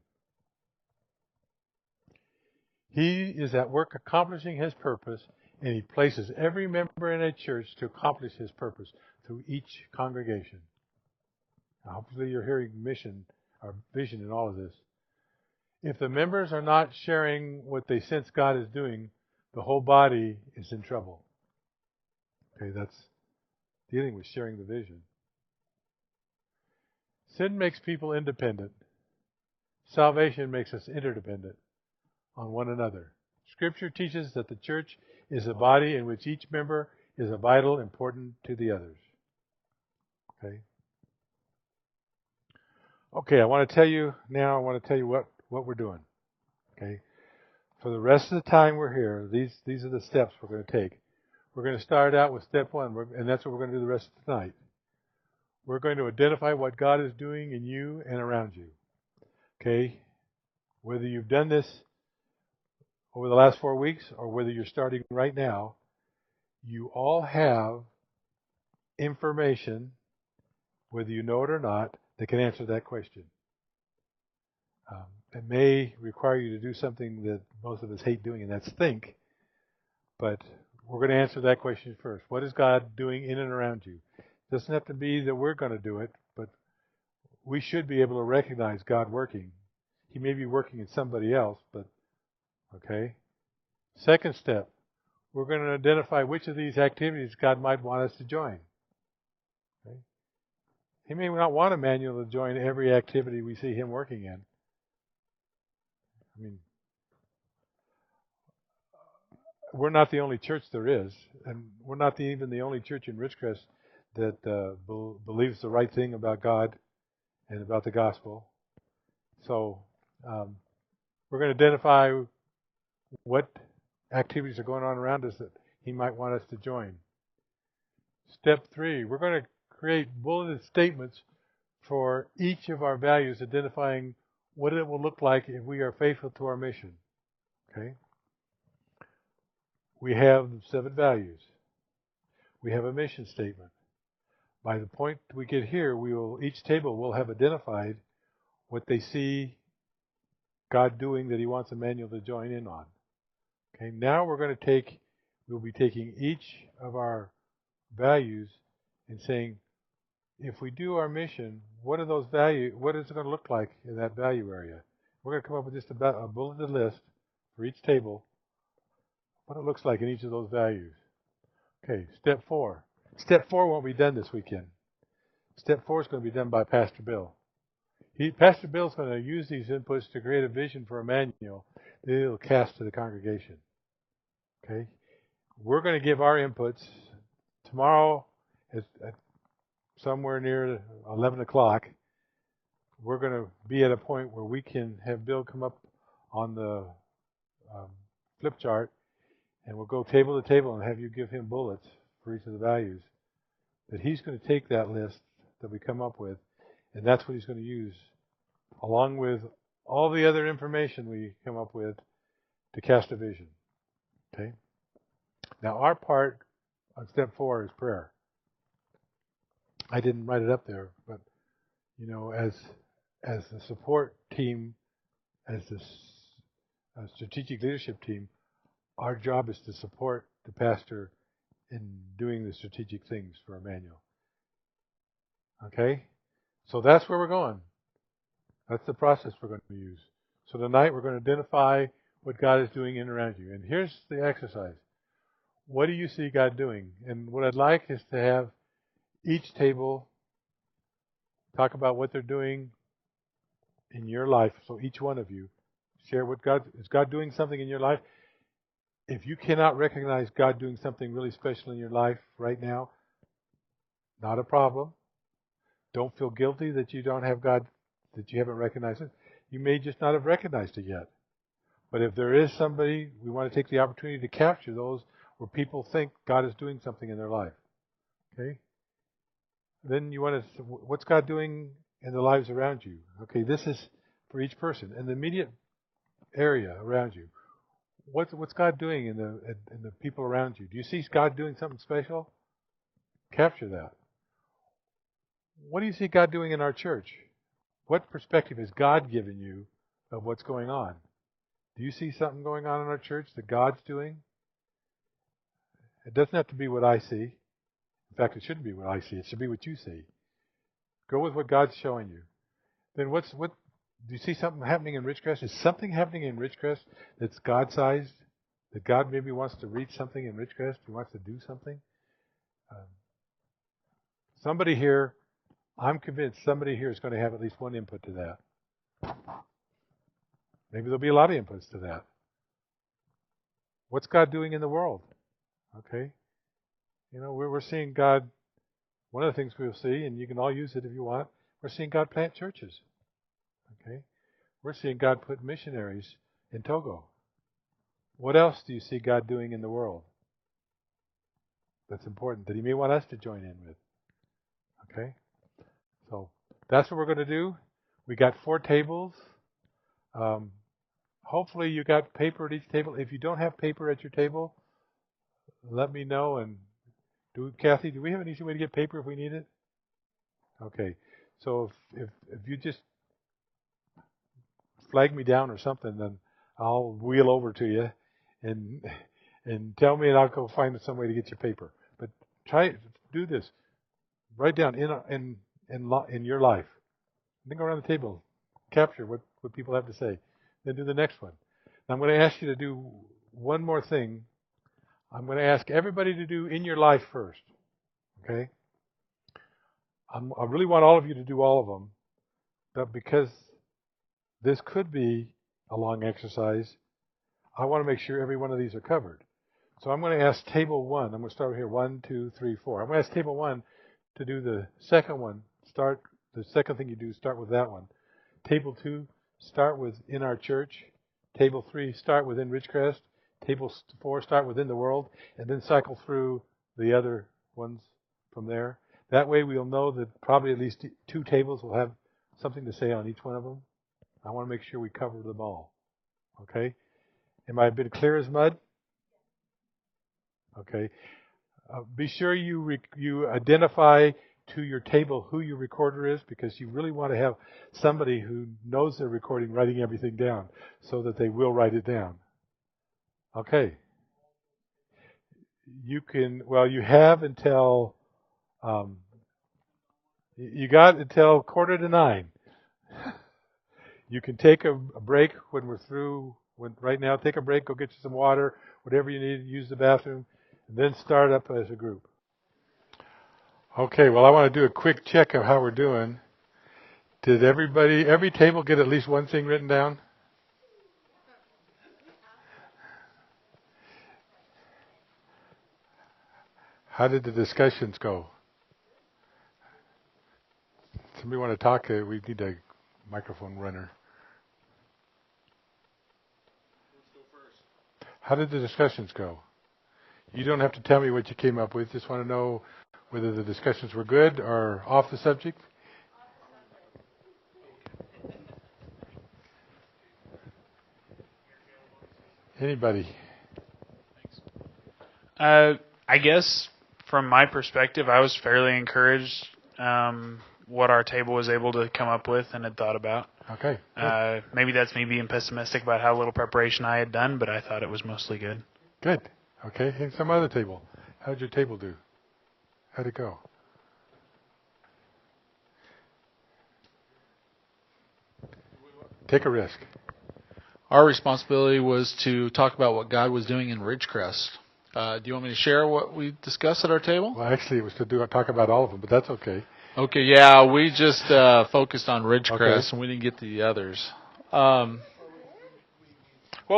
He is at work accomplishing His purpose, and He places every member in a church to accomplish His purpose through each congregation. Now, hopefully you're hearing mission or vision in all of this. If the members are not sharing what they sense God is doing, the whole body is in trouble. Okay, that's dealing with sharing the vision. Sin makes people independent. Salvation makes us interdependent on one another. Scripture teaches that the church is a body in which each member is a vital important to the others. Okay, I want to tell you what we're doing. Okay? For the rest of the time we're here, these are the steps we're going to take. We're going to start out with step one, and that's what we're going to do the rest of the night. We're going to identify what God is doing in you and around you. Okay? Whether you've done this over the last 4 weeks or whether you're starting right now, you all have information, whether you know it or not, that can answer that question. It may require you to do something that most of us hate doing, and that's think. But we're going to answer that question first. What is God doing in and around you? It doesn't have to be that we're going to do it, but we should be able to recognize God working. He may be working in somebody else, but okay. Second step, we're going to identify which of these activities God might want us to join. Okay? He may not want Immanuel to join every activity we see him working in. I mean, we're not the only church there is, and we're not even the only church in Ridgecrest that believes the right thing about God and about the gospel. So we're going to identify what activities are going on around us that he might want us to join. Step 3, we're going to create bulleted statements for each of our values, identifying what it will look like if we are faithful to our mission. Okay? We have 7 values. We have a mission statement. By the point we get here, each table will have identified what they see God doing that He wants Immanuel to join in on. Okay, now we'll be taking each of our values and saying, if we do our mission, what are those values? What is it going to look like in that value area? We're going to come up with just about a bulleted list for each table, what it looks like in each of those values. Okay, step 4. Step 4 won't be done this weekend. Step 4 is going to be done by Pastor Bill. Pastor Bill's going to use these inputs to create a vision for Immanuel that he'll cast to the congregation. Okay, we're going to give our inputs tomorrow at somewhere near 11 o'clock. We're going to be at a point where we can have Bill come up on the flip chart, and we'll go table to table and have you give him bullets for each of the values. That he's going to take that list that we come up with, and that's what he's going to use, along with all the other information we come up with, to cast a vision. Okay? Now, our part on step 4 is prayer. I didn't write it up there, but as the support team, as the strategic leadership team, our job is to support the pastor in doing the strategic things for Immanuel. Okay? So that's where we're going. That's the process we're going to use. So tonight we're going to identify what God is doing in and around you. And here's the exercise. What do you see God doing? And what I'd like is to have each table talk about what they're doing in your life. So each one of you share what is God doing something in your life? If you cannot recognize God doing something really special in your life right now, not a problem. Don't feel guilty that you don't have God, that you haven't recognized it. You may just not have recognized it yet. But if there is somebody, we want to take the opportunity to capture those where people think God is doing something in their life. Okay? Then you want to, what's God doing in the lives around you? Okay, this is for each person. In the immediate area around you, what's God doing in the people around you? Do you see God doing something special? Capture that. What do you see God doing in our church? What perspective has God given you of what's going on? Do you see something going on in our church that God's doing? It doesn't have to be what I see. In fact, it shouldn't be what I see. It should be what you see. Go with what God's showing you. Then what do you see something happening in Ridgecrest? Is something happening in Ridgecrest that's God-sized? That God maybe wants to reach something in Ridgecrest? He wants to do something? Somebody here, I'm convinced somebody here is going to have at least one input to that. Maybe there'll be a lot of inputs to that. What's God doing in the world? Okay? We're seeing God, one of the things we'll see, and you can all use it if you want, we're seeing God plant churches. Okay? We're seeing God put missionaries in Togo. What else do you see God doing in the world that's important that He may want us to join in with? Okay? So that's what we're going to do. We got 4 tables. Hopefully you got paper at each table. If you don't have paper at your table, let me know. And Kathy, do we have an easy way to get paper if we need it? Okay. So if you just flag me down or something, then I'll wheel over to you and tell me, and I'll go find some way to get you paper. But try do this. Write down in your life. Then go around the table, capture what people have to say. Then do the next one. Now I'm going to ask you to do one more thing. I'm going to ask everybody to do in your life first. Okay? I really want all of you to do all of them, but because this could be a long exercise, I want to make sure every one of these are covered. So I'm going to ask table 1. I'm going to start here. 1, 2, 3, 4. I'm going to ask table 1 to do the second one. The second thing you do, start with that one. Table 2, start with in our church. Table 3, start within Ridgecrest. Table 4, start within the world, and then cycle through the other ones from there. That way we'll know that probably at least 2 tables will have something to say on each one of them. I want to make sure we cover them all. Okay? Am I a bit clear as mud? Okay. Be sure you identify to your table who your recorder is, because you really want to have somebody who knows their recording writing everything down so that they will write it down. Okay. You have until, you got until 8:45. You can take a break when we're through. Right now, take a break, go get you some water, whatever you need, use the bathroom, and then start up as a group. Okay, well, I want to do a quick check of how we're doing. Did every table get at least one thing written down? How did the discussions go? Somebody want to talk? We need a microphone runner. Let's go first. How did the discussions go? You don't have to tell me what you came up with. Just want to know whether the discussions were good or off the subject. Anybody? Thanks. I guess from my perspective, I was fairly encouraged what our table was able to come up with and had thought about. Okay. Maybe that's me being pessimistic about how little preparation I had done, but I thought it was mostly good. Good. Okay. And some other table. How'd your table do? How'd it go? Take a risk. Our responsibility was to talk about what God was doing in Ridgecrest. Do you want me to share what we discussed at our table? Well, actually, it was to talk about all of them, but that's okay. Okay, yeah, we just focused on Ridgecrest, Okay. and we didn't get to the others. Well,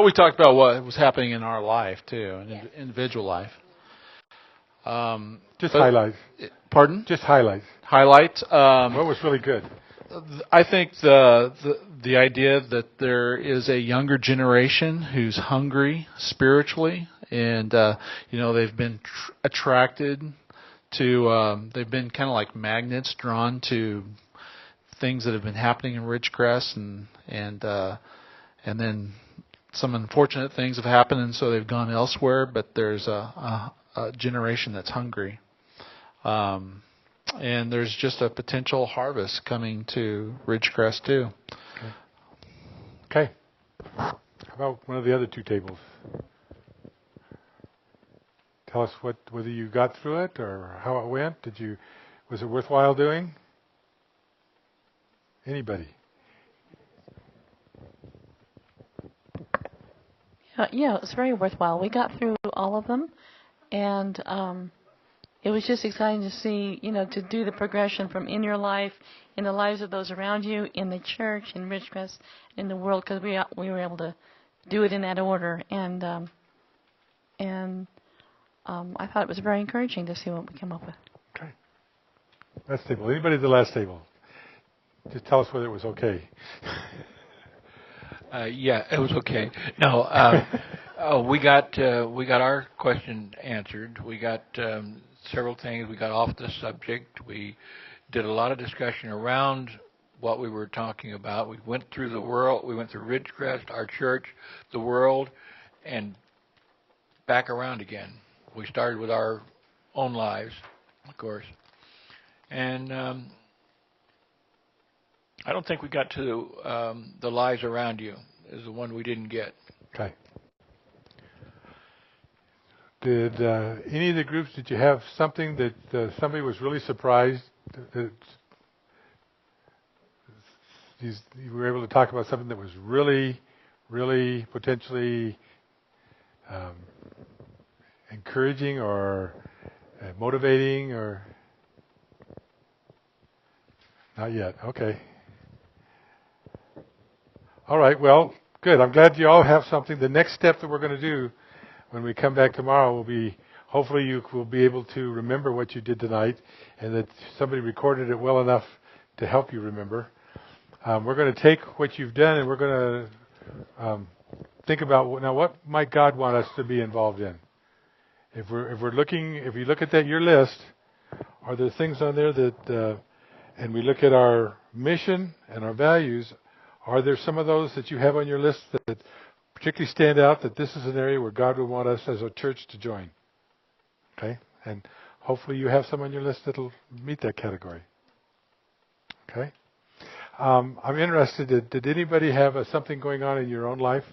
we talked about what was happening in our life, too, individual life. Just highlights. Pardon? Just highlights. Highlight. What was really good? I think the idea that there is a younger generation who's hungry spiritually, and they've been attracted to. They've been kind of like magnets, drawn to things that have been happening in Ridgecrest, and then some unfortunate things have happened, and so they've gone elsewhere. But there's a generation that's hungry. And there's just a potential harvest coming to Ridgecrest too. Okay. How about one of the other two tables? Tell us whether you got through it or how it went. Was it worthwhile doing? Anybody? Yeah, it was very worthwhile. We got through all of them, and it was just exciting to see, to do the progression from in your life, in the lives of those around you, in the church, in Ridgecrest, in the world, because we were able to do it in that order, and I thought it was very encouraging to see what we came up with. Okay. Last table. Anybody at the last table? Just tell us whether it was okay. Yeah, it was okay. No, we got our question answered. We got several things. We got off the subject. We did a lot of discussion around what we were talking about. We went through the world. We went through Ridgecrest, our church, the world, and back around again. We started with our own lives, of course. And I don't think we got to the lives around you is the one we didn't get. Okay. Did any of the groups, did you have something that somebody was really surprised that you were able to talk about something that was really, really potentially encouraging or motivating or? Not yet. Okay. All right. Well, good. I'm glad you all have something. The next step that we're going to do when we come back tomorrow will be, hopefully you will be able to remember what you did tonight and that somebody recorded it well enough to help you remember. We're going to take what you've done and we're going to think about, now what might God want us to be involved in? If you look at your list, are there things on there that, and we look at our mission and our values, are there some of those that you have on your list that particularly stand out that this is an area where God would want us as a church to join? Okay? And hopefully you have some on your list that'll meet that category. Okay? I'm interested, did anybody have something going on in your own life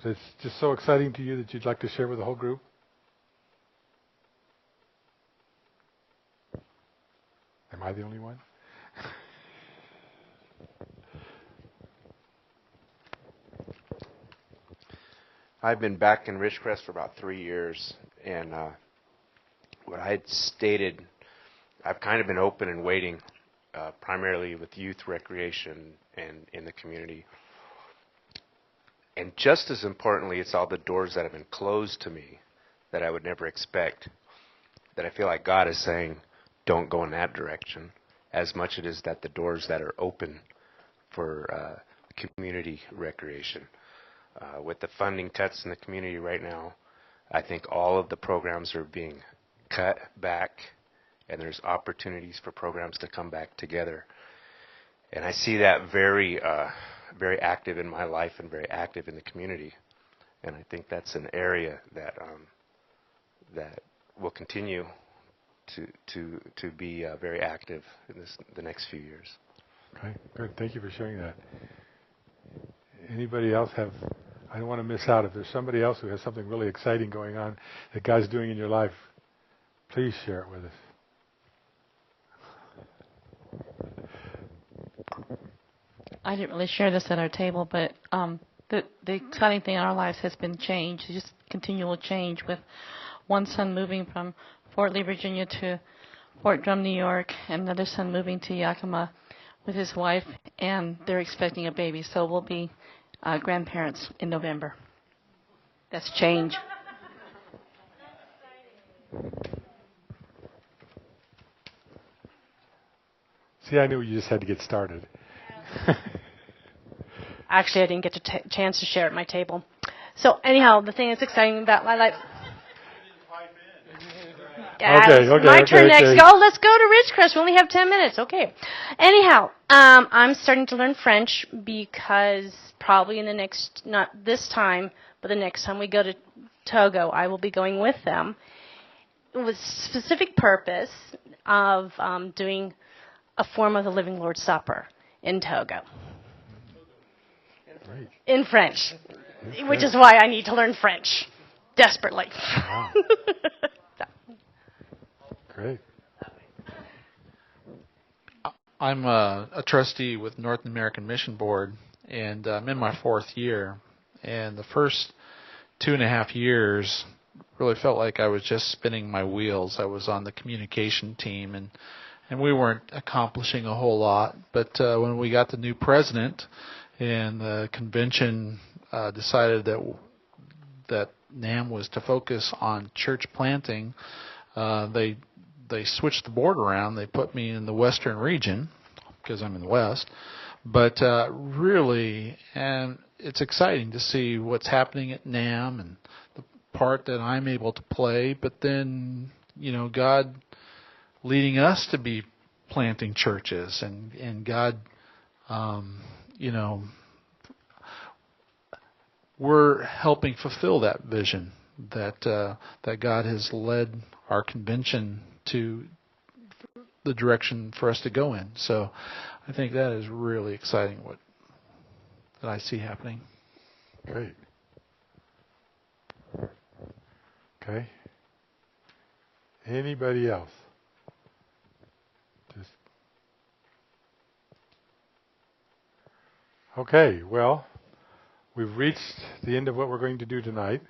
that's just so exciting to you that you'd like to share with the whole group? Am I the only one? I've been back in Ridgecrest for about 3 years, and what I had stated, I've kind of been open and waiting, primarily with youth recreation and in the community. And just as importantly, it's all the doors that have been closed to me that I would never expect, that I feel like God is saying, don't go in that direction, as much it is that the doors that are open for community recreation. With the funding cuts in the community right now, I think all of the programs are being cut back, and there's opportunities for programs to come back together. And I see that very active in my life and very active in the community. And I think that's an area that that will continue to be very active in the next few years. Okay, good. Thank you for sharing that. Anybody else have? I don't want to miss out. If there's somebody else who has something really exciting going on that God's doing in your life, please share it with us. I didn't really share this at our table, but the exciting thing in our lives has been change, just continual change, with one son moving from Fort Lee, Virginia to Fort Drum, New York, and another son moving to Yakima with his wife, and they're expecting a baby. So we'll be grandparents in November. That's change. See, I knew you just had to get started. Actually, I didn't get a chance to share at my table. So anyhow, the thing that's exciting about my life. My turn next. Oh, let's go to Ridgecrest. We only have 10 minutes. Okay. Anyhow, I'm starting to learn French because probably in the next, not this time, but the next time we go to Togo, I will be going with them with specific purpose of doing a form of the Living Lord's Supper in Togo. Great. In French, which is why I need to learn French desperately. Wow. Great. I'm a trustee with North American Mission Board, and I'm in my 4th year. And the first 2.5 years really felt like I was just spinning my wheels. I was on the communication team, and we weren't accomplishing a whole lot. But when we got the new president and the convention decided that NAM was to focus on church planting, they switched the board around. They put me in the western region because I'm in the west. But really, and it's exciting to see what's happening at NAM and the part that I'm able to play. But then, God leading us to be planting churches, and God, we're helping fulfill that vision that God has led our convention to the direction for us to go in. So I think that is really exciting that I see happening. Great. Okay. Anybody else? Okay, well, we've reached the end of what we're going to do tonight.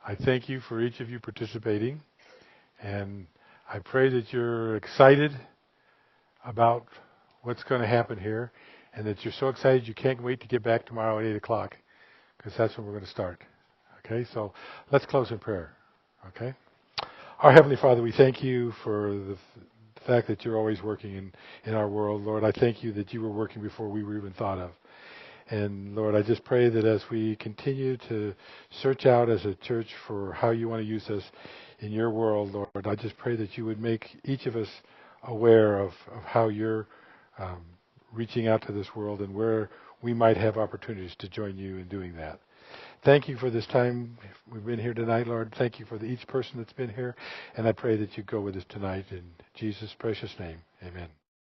I thank you for each of you participating, and I pray that you're excited about what's going to happen here, and that you're so excited you can't wait to get back tomorrow at 8 o'clock, because that's when we're going to start. Okay, so let's close in prayer. Okay? Our Heavenly Father, we thank you for the fact that you're always working in our world. Lord, I thank you that you were working before we were even thought of. And Lord, I just pray that as we continue to search out as a church for how you want to use us in your world, Lord, I just pray that you would make each of us aware of how you're reaching out to this world and where we might have opportunities to join you in doing that. Thank you for this time we've been here tonight, Lord. Thank you for each person that's been here. And I pray that you go with us tonight in Jesus' precious name. Amen.